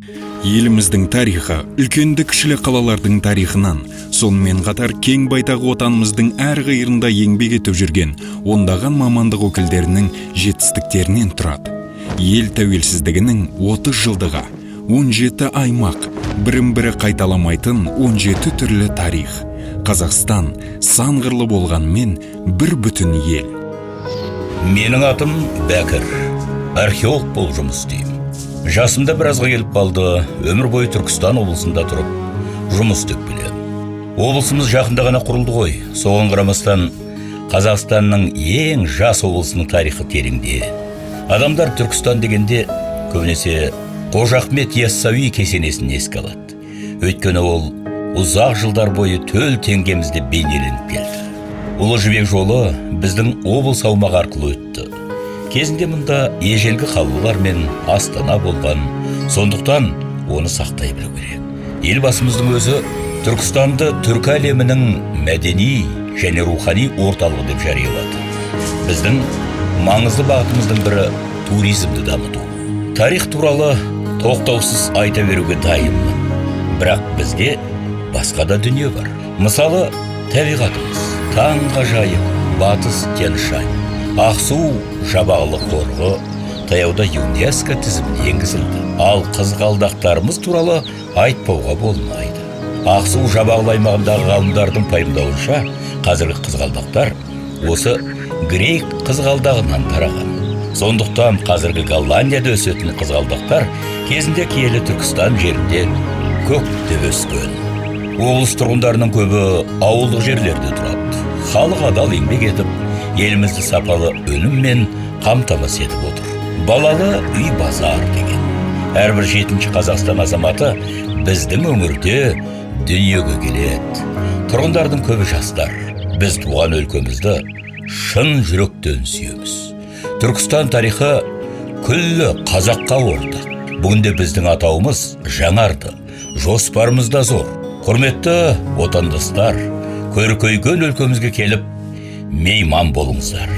Еліміздің тарихы үлкенді кішілі қалалардың тарихынан, сонымен қатар кең байтақ отанымыздың әр қиырында еңбек етіп жүрген ондаған мамандық өкілдерінің жетістіктерінен тұрады. Ел тәуелсіздігінің 30 жылдығы, 17 аймақ, бірін-бірі қайталамайтын 17 түрлі тарих. Қазақстан сан қырлы болғанмен бір бүтін ел. Менің атым Бәкір, археолог болып жұмыс істеймін. Жасымда біразға келіп қалды, өмір бойы Түркістан облысында тұрып, жұмыс істеп келемін. Облысымыз жақында ғана құрылды ғой. Соған қарамастан Қазақстанның ең жас облысының тарихы тереңде. Адамдар Түркістан дегенде көбінесе Қожа Ахмет Яссауи кесенесін еске алады. Өйткені ол ұзақ жылдар бойы төл теңгемізде бейнеленіп келді. Ұлы Жібек жолы біздің облыс аумағы арқылы өтті. Кезінде мұнда ежелгі қалалар мен астана болған, сондықтан оны сақтай білу керек. Елбасымыздың өзі Түркістанды түркі әлемінің мәдени және рухани орталығы деп жариялады. Біздің маңызды бағытымыздың бірі туризмді дамыту. Тарих туралы тоқтаусыз айта беруге дайынмын. Бірақ бізде басқа да дүние бар. Мысалы, табиғатымыз, таңғажайып, Батыс Тянь-Шань, Ақсу жабағылы қорығы таяуда ЮНЕСКО тізіміне енгізілді. Ал қызғалдақтарымыз туралы айтпауға болмайды. Ақсу жабағылы аймағындағы ғалымдардың пайымдауынша, қазіргі қызғалдақтар осы грек қызғалдағынан тараған. Сондықтан қазіргі Голландияда өсетін қызғалдақтар кезінде киелі Түркістан жерінде көкте өскен. Облыс тұрғындарының көбі ауылдық жерлерде тұрады. Халық адал еңбек етіп, елімізді сапалы өніммен қамтамасыз етіп отыр. Балалы үй базар деген. Әрбір 7-ші Қазақстан азаматы біздің өңірде дүниеге келеді. Тұрғындардың көбі жастар. Біз туған өлкемізді шын жүректен сүйеміз. Түркістан тарихы күллі қазаққа ортақ. Бүгінде біздің атауымыз жаңарды. Жоспарымыз да зор. Құрметті отандастар, көркейген өлкемізге келіп, мейман болыңыздар.